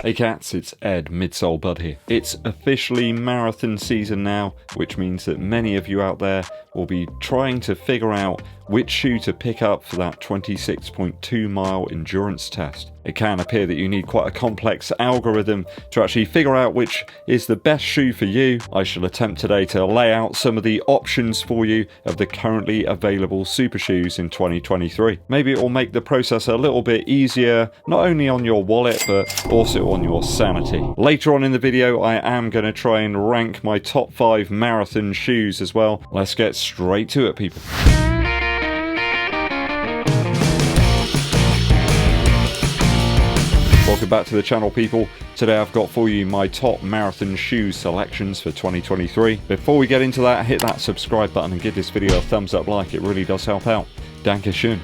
Hey cats, it's Ed, Midsole Bud here. It's officially marathon season now, which means that many of you out there will be trying to figure out which shoe to pick up for that 26.2 mile endurance test. It can appear that you need quite a complex algorithm to actually figure out which is the best shoe for you. I shall attempt today to lay out some of the options for you of the currently available super shoes in 2023. Maybe it will make the process a little bit easier, not only on your wallet, but also on your sanity. Later on in the video, I am going to try and rank my top 5 marathon shoes as well. Let's get straight to it, people. Welcome back to the channel, people. Today I've got for you my top marathon shoe selections for 2023. Before we get into that, hit that subscribe button and give this video a thumbs up like. It really does help out. Dankeschön.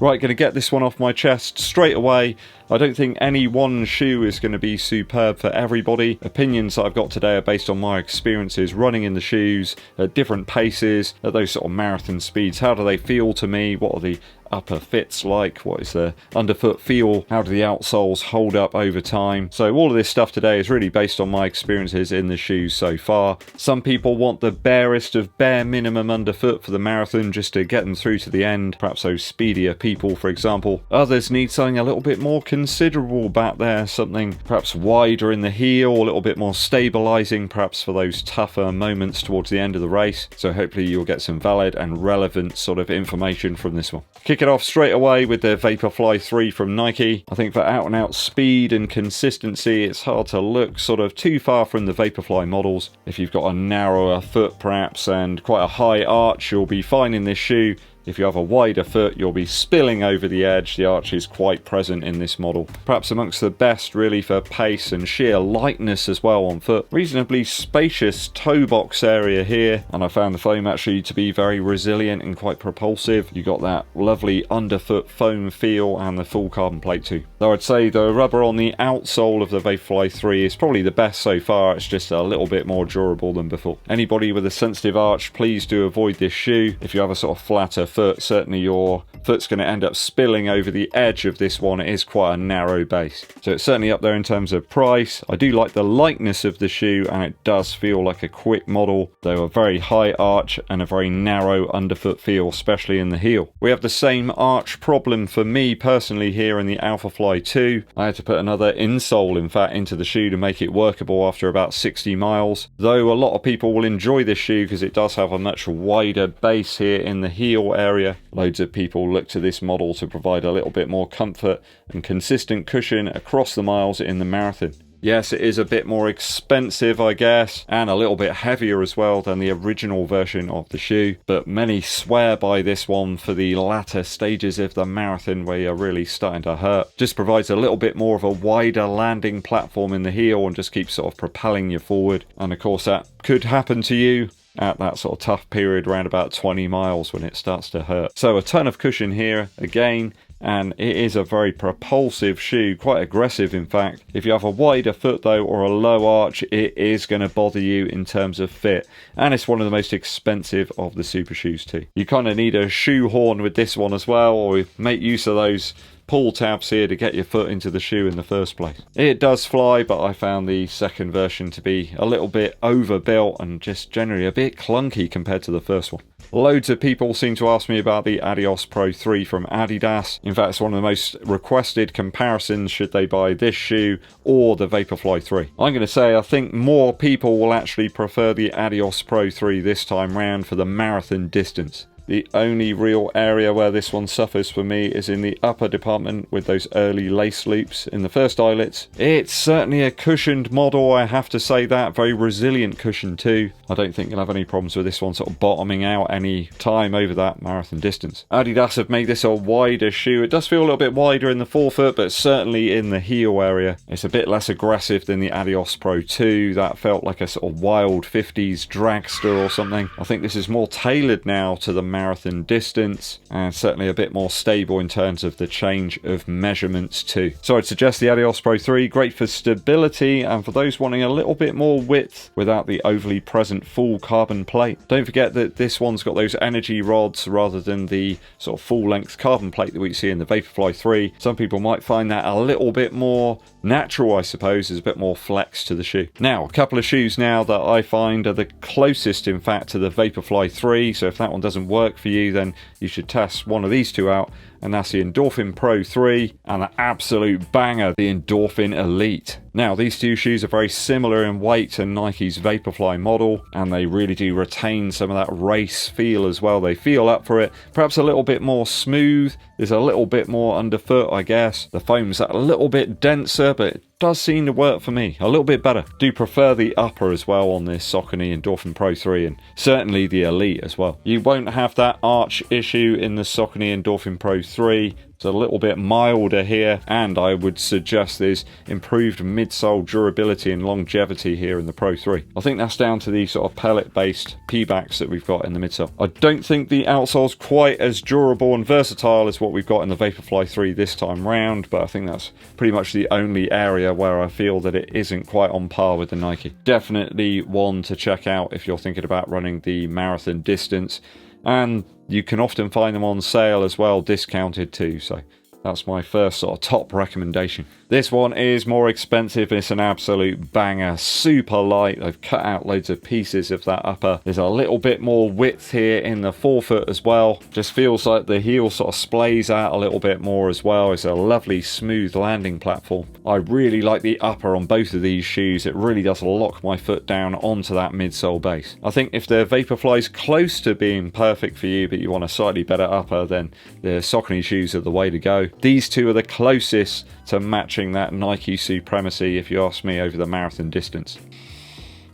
Right, going to get this one off my chest straight away. I don't think any one shoe is going to be superb for everybody. Opinions that I've got today are based on my experiences running in the shoes at different paces, at those sort of marathon speeds. How do they feel to me? What are the upper fits like? What is the underfoot feel? How do the outsoles hold up over time? So all of this stuff today is really based on my experiences in the shoes so far. Some people want the barest of bare minimum underfoot for the marathon just to get them through to the end, perhaps those speedier people, for example. Others need something a little bit more considerable back there, something perhaps wider in the heel, a little bit more stabilizing, perhaps for those tougher moments towards the end of the race. So hopefully you'll get some valid and relevant sort of information from this one. Kick it off straight away with the Vaporfly 3 from Nike. I think for out and out speed and consistency, it's hard to look sort of too far from the Vaporfly models. If you've got a narrower foot perhaps and quite a high arch, you'll be fine in this shoe. If you have a wider foot, you'll be spilling over the edge. The arch is quite present in this model. Perhaps amongst the best really for pace and sheer lightness as well on foot. Reasonably spacious toe box area here, and I found the foam actually to be very resilient and quite propulsive. You got that lovely underfoot foam feel and the full carbon plate too. Though I'd say the rubber on the outsole of the Vaporfly 3 is probably the best so far. It's just a little bit more durable than before. Anybody with a sensitive arch, please do avoid this shoe. If you have a sort of flatter foot, certainly your foot's going to end up spilling over the edge of this one. It is quite a narrow base, so it's certainly up there in terms of price. I do like the lightness of the shoe, and it does feel like a quick model, though a very high arch and a very narrow underfoot feel, especially in the heel. We have the same arch problem for me personally here in the Alphafly 2. I had to put another insole in fact into the shoe to make it workable after about 60 miles, though a lot of people will enjoy this shoe because it does have a much wider base here in the heel area. Loads of people look to this model to provide a little bit more comfort and consistent cushion across the miles in the marathon. Yes, it is a bit more expensive, I guess, and a little bit heavier as well than the original version of the shoe, but many swear by this one for the latter stages of the marathon where you're really starting to hurt. Just provides a little bit more of a wider landing platform in the heel and just keeps sort of propelling you forward. And of course that could happen to you at that sort of tough period around about 20 miles when it starts to hurt. So a ton of cushion here again, and it is a very propulsive shoe, quite aggressive in fact. If you have a wider foot though, or a low arch, it is going to bother you in terms of fit, and it's one of the most expensive of the super shoes too. You kind of need a shoe horn with this one as well, or make use of those pull tabs here to get your foot into the shoe in the first place. It does fly, but I found the second version to be a little bit overbuilt and just generally a bit clunky compared to the first one. Loads of people seem to ask me about the Adios Pro 3 from Adidas. In fact, it's one of the most requested comparisons should they buy this shoe or the Vaporfly 3. I'm going to say I think more people will actually prefer the Adios Pro 3 this time round for the marathon distance. The only real area where this one suffers for me is in the upper department with those early lace loops in the first eyelets. It's certainly a cushioned model, I have to say that. Very resilient cushion too. I don't think you'll have any problems with this one sort of bottoming out any time over that marathon distance. Adidas have made this a wider shoe. It does feel a little bit wider in the forefoot, but certainly in the heel area. It's a bit less aggressive than the Adios Pro 2. That felt like a sort of wild 50s dragster or something. I think this is more tailored now to the marathon distance, and certainly a bit more stable in terms of the change of measurements too. So I'd suggest the Adios Pro 3, great for stability and for those wanting a little bit more width without the overly present full carbon plate. Don't forget that this one's got those energy rods rather than the sort of full length carbon plate that we see in the Vaporfly 3. Some people might find that a little bit more natural, I suppose. There's a bit more flex to the shoe. Now, a couple of shoes now that I find are the closest, in fact, to the Vaporfly 3. So if that one doesn't work for you, then you should test one of these two out. And that's the Endorphin Pro 3 and an absolute banger, the Endorphin Elite. Now, these two shoes are very similar in weight to Nike's Vaporfly model, and they really do retain some of that race feel as well. They feel up for it, perhaps a little bit more smooth. There's a little bit more underfoot, I guess. The foam's a little bit denser, but it does seem to work for me a little bit better. Do prefer the upper as well on this Saucony Endorphin Pro 3, and certainly the Elite as well. You won't have that arch issue in the Saucony Endorphin Pro 3. It's a little bit milder here, and I would suggest there's improved midsole durability and longevity here in the Pro 3. I think that's down to the sort of pellet-based P-backs that we've got in the midsole. I don't think the outsole's quite as durable and versatile as what we've got in the Vaporfly 3 this time round, but I think that's pretty much the only area where I feel that it isn't quite on par with the Nike. Definitely one to check out if you're thinking about running the marathon distance. And you can often find them on sale as well, discounted too, so that's my first sort of top recommendation. This one is more expensive. It's an absolute banger, super light. I've cut out loads of pieces of that upper. There's a little bit more width here in the forefoot as well. Just feels like the heel sort of splays out a little bit more as well. It's a lovely smooth landing platform. I really like the upper on both of these shoes. It really does lock my foot down onto that midsole base. I think if the Vaporfly's close to being perfect for you, but you want a slightly better upper, then the Saucony shoes are the way to go. These two are the closest to matching that Nike supremacy, if you ask me, over the marathon distance.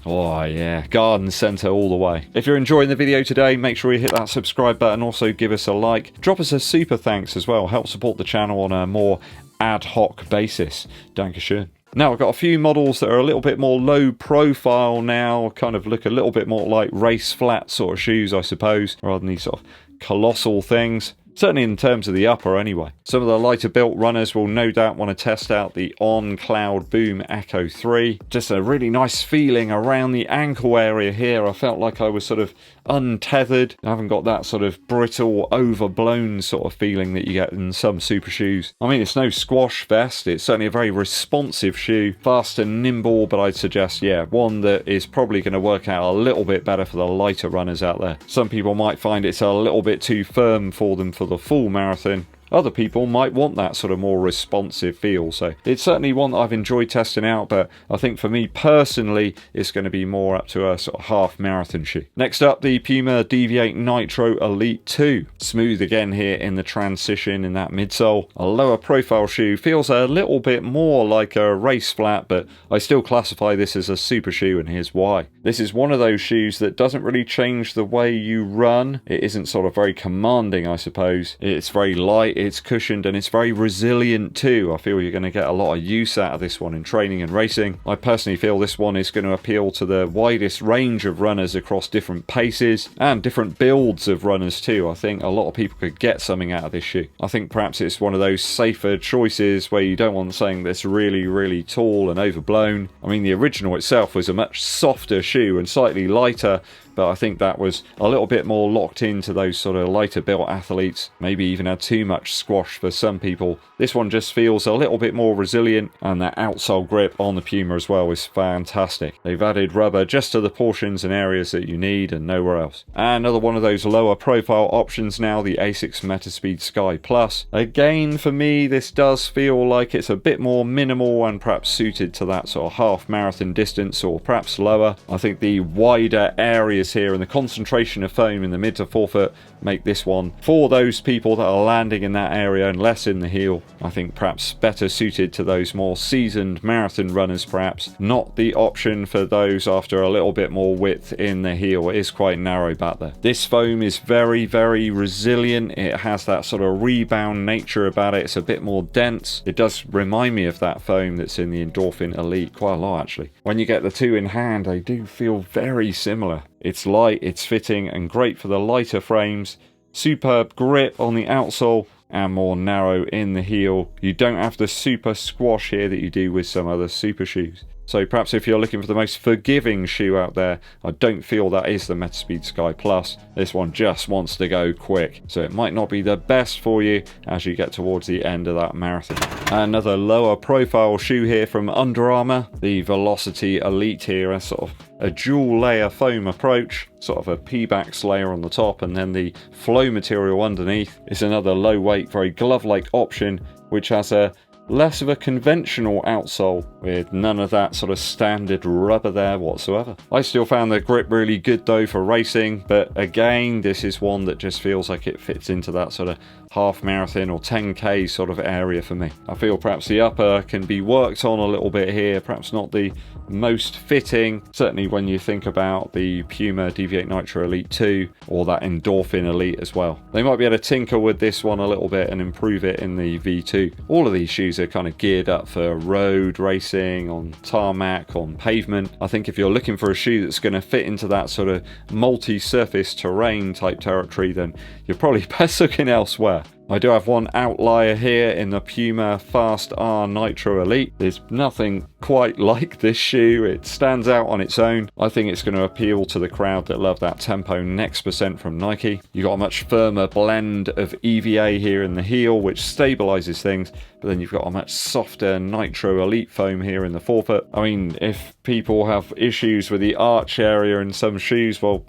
Oh yeah, garden centre all the way. If you're enjoying the video today, make sure you hit that subscribe button. Also give us a like. Drop us a super thanks as well. Help support the channel on a more ad hoc basis. Dankeschön. Now, I've got a few models that are a little bit more low profile now, kind of look a little bit more like race flat sort of shoes, I suppose, rather than these sort of colossal things. Certainly in terms of the upper anyway. Some of the lighter built runners will no doubt want to test out the CloudBoom Echo 3. Just a really nice feeling around the ankle area here. I felt like I was sort of untethered. I haven't got that sort of brittle, overblown sort of feeling that you get in some super shoes. I mean, it's no squash vest. It's certainly a very responsive shoe. Fast and nimble, but I'd suggest, yeah, one that is probably going to work out a little bit better for the lighter runners out there. Some people might find it's a little bit too firm for them for the full marathon. Other people might want that sort of more responsive feel, so it's certainly one that I've enjoyed testing out, but I think for me personally, it's going to be more up to a sort of half marathon shoe. Next up, the Puma Deviate Nitro Elite 2. Smooth again here in the transition in that midsole. A lower profile shoe, feels a little bit more like a race flat, but I still classify this as a super shoe, and here's why. This is one of those shoes that doesn't really change the way you run. It isn't sort of very commanding, I suppose. It's very light, it's cushioned, and it's very resilient too. I feel you're going to get a lot of use out of this one in training and racing. I personally feel this one is going to appeal to the widest range of runners across different paces and different builds of runners too. I think a lot of people could get something out of this shoe. I think perhaps it's one of those safer choices where you don't want something that's really, really tall and overblown. I mean, the original itself was a much softer shoe and slightly lighter, but I think that was a little bit more locked into those sort of lighter built athletes, maybe even had too much squash for some people. This one just feels a little bit more resilient, and that outsole grip on the Puma as well is fantastic. They've added rubber just to the portions and areas that you need and nowhere else. And another one of those lower profile options now, the Asics Metaspeed Sky Plus. Again, for me, this does feel like it's a bit more minimal and perhaps suited to that sort of half marathon distance or perhaps lower. I think the wider areas here and the concentration of foam in the mid to forefoot make this one for those people that are landing in that area and less in the heel. I think perhaps better suited to those more seasoned marathon runners, perhaps not the option for those after a little bit more width in the heel. It is quite narrow back there. This foam is very, very resilient. It has that sort of rebound nature about it. It's a bit more dense. It does remind me of that foam that's in the Endorphin Elite quite a lot actually. When you get the two in hand, they do feel very similar. It's light, it's fitting, and great for the lighter frames. Superb grip on the outsole and more narrow in the heel. You don't have the super squash here that you do with some other super shoes. So perhaps if you're looking for the most forgiving shoe out there, I don't feel that is the Metaspeed Sky Plus. This one just wants to go quick, so it might not be the best for you as you get towards the end of that marathon. Another lower profile shoe here from Under Armour, the Velociti Elite here, a sort of a dual layer foam approach, sort of a P-Bax layer on the top and then the flow material underneath. It's another low weight, very glove-like option, which has a less of a conventional outsole with none of that sort of standard rubber there whatsoever. I still found the grip really good though for racing, but again, this is one that just feels like it fits into that sort of half marathon or 10k sort of area for me. I feel perhaps the upper can be worked on a little bit here, perhaps not the most fitting, certainly when you think about the Puma Deviate Nitro Elite 2 or that Endorphin Elite as well. They might be able to tinker with this one a little bit and improve it in the V2. All of these shoes are kind of geared up for road racing, on tarmac, on pavement. I think if you're looking for a shoe that's going to fit into that sort of multi-surface terrain type territory, then you're probably best looking elsewhere. I do have one outlier here in the Puma Fast R Nitro Elite. There's nothing quite like this shoe. It stands out on its own. I think it's going to appeal to the crowd that love that Tempo Next Percent from Nike. You got a much firmer blend of EVA here in the heel, which stabilizes things, but then you've got a much softer Nitro Elite foam here in the forefoot. I mean, if people have issues with the arch area in some shoes, well,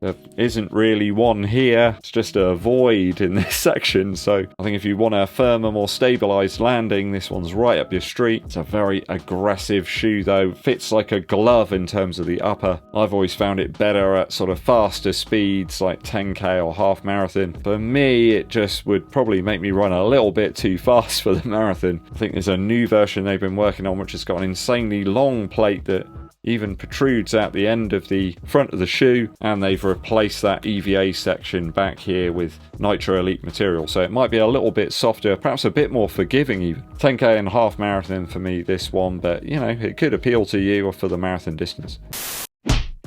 there isn't really one here. It's just a void in this section. So I think if you want a firmer, more stabilized landing, this one's right up your street. It's a very aggressive shoe though. Fits like a glove in terms of the upper. I've always found it better at sort of faster speeds like 10k or half marathon. For me, it just would probably make me run a little bit too fast for the marathon. I think there's a new version they've been working on which has got an insanely long plate that even protrudes out the end of the front of the shoe, and they've replaced that EVA section back here with Nitro Elite material, so it might be a little bit softer, perhaps a bit more forgiving even. 10k and half marathon for me, this one, but you know, it could appeal to you or for the marathon distance.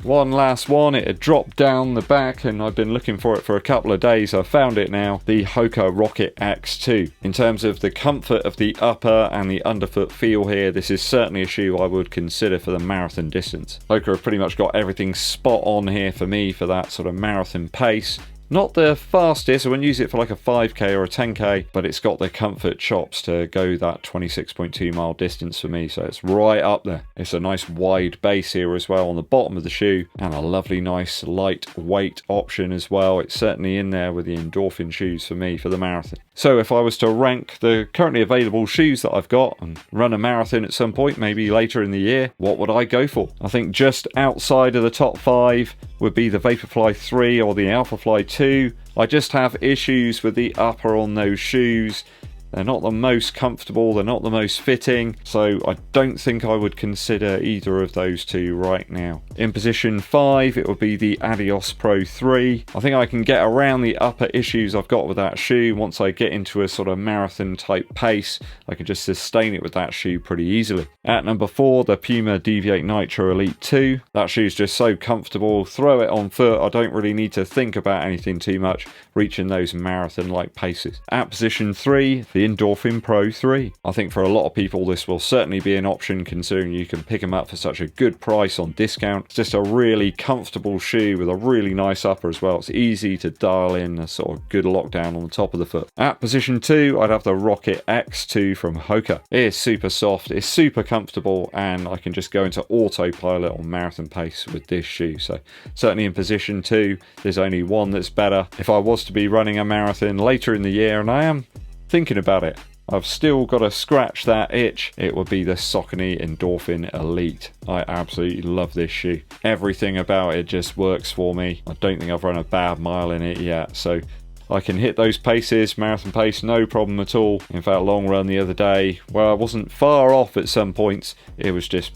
One last one, it had dropped down the back and I've been looking for it for a couple of days. I found it now, the Hoka Rocket X2. In terms of the comfort of the upper and the underfoot feel here, this is certainly a shoe I would consider for the marathon distance. Hoka have pretty much got everything spot on here for me for that sort of marathon pace. Not the fastest, I wouldn't use it for like a 5k or a 10k, but it's got the comfort chops to go that 26.2 mile distance for me, so it's right up there. It's a nice wide base here as well on the bottom of the shoe, and a lovely nice lightweight option as well. It's certainly in there with the Endorphin shoes for me for the marathon. So if I was to rank the currently available shoes that I've got and run a marathon at some point, maybe later in the year, what would I go for? I think just outside of the top 5 would be the Vaporfly 3 or the Alphafly 2. I just have issues with the upper on those shoes. They're not the most comfortable, they're not the most fitting, so I don't think I would consider either of those two right now. In position 5, it would be the Adios Pro 3. I think I can get around the upper issues I've got with that shoe. Once I get into a sort of marathon type pace, I can just sustain it with that shoe pretty easily. At number 4, the Puma Deviate Nitro Elite 2. That shoe's just so comfortable, throw it on foot, I don't really need to think about anything too much, reaching those marathon like paces. At position 3, the Endorphin Pro 3. I think for a lot of people this will certainly be an option considering you can pick them up for such a good price on discount. It's just a really comfortable shoe with a really nice upper as well. It's easy to dial in a sort of good lockdown on the top of the foot. At position 2, I'd have the Rocket X2 from Hoka. It is super soft, it's super comfortable, and I can just go into autopilot on marathon pace with this shoe. So certainly in position 2, there's only one that's better. If I was to be running a marathon later in the year, and I am thinking about it, I've still got to scratch that itch, it would be the Saucony Endorphin Elite. I absolutely love this shoe. Everything about it just works for me. I don't think I've run a bad mile in it yet, so I can hit those paces, marathon pace, no problem at all. In fact, long run the other day, where I wasn't far off at some points, it was just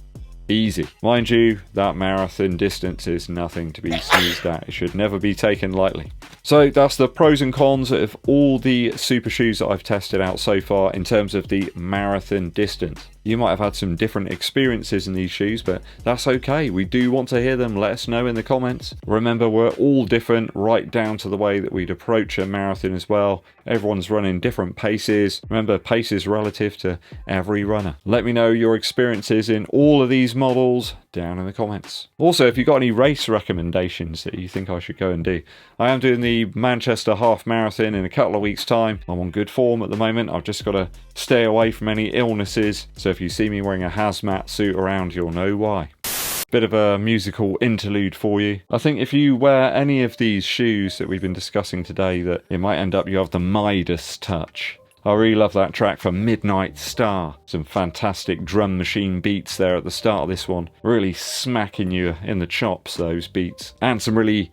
easy. Mind you, that marathon distance is nothing to be sneezed at. It should never be taken lightly. So that's the pros and cons of all the super shoes that I've tested out so far in terms of the marathon distance. You might have had some different experiences in these shoes, but that's okay. We do want to hear them. Let us know in the comments. Remember, we're all different, right down to the way that we'd approach a marathon as well. Everyone's running different paces. Remember, pace is relative to every runner. Let me know your experiences in all of these models down in the comments. Also, if you've got any race recommendations that you think I should go and do, I am doing the Manchester Half Marathon in a couple of weeks' time. I'm on good form at the moment. I've just got to stay away from any illnesses. So if you see me wearing a hazmat suit around, you'll know why. Bit of a musical interlude for you. I think if you wear any of these shoes that we've been discussing today, that it might end up you have the Midas touch. I really love that track from Midnight Star. Some fantastic drum machine beats there at the start of this one. Really smacking you in the chops, those beats. And some really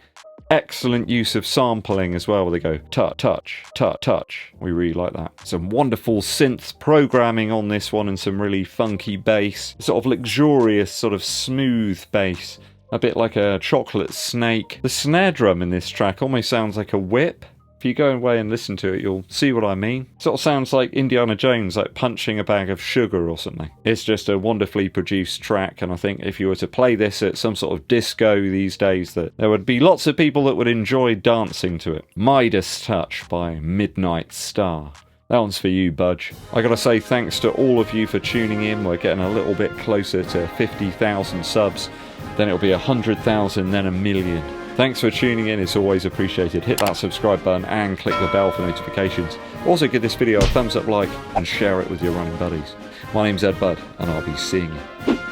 excellent use of sampling as well, where they go touch, touch, touch, touch. We really like that. Some wonderful synth programming on this one and some really funky bass. Sort of luxurious, sort of smooth bass. A bit like a chocolate snake. The snare drum in this track almost sounds like a whip. If you go away and listen to it, you'll see what I mean. Sort of sounds like Indiana Jones, like punching a bag of sugar or something. It's just a wonderfully produced track, and I think if you were to play this at some sort of disco these days, that there would be lots of people that would enjoy dancing to it. Midas Touch by Midnight Star. That one's for you, Budge. I gotta say thanks to all of you for tuning in. We're getting a little bit closer to 50,000 subs. Then it'll be 100,000, then 1 million. Thanks for tuning in, it's always appreciated. Hit that subscribe button and click the bell for notifications. Also give this video a thumbs up like and share it with your running buddies. My name's Eddbud and I'll be seeing you.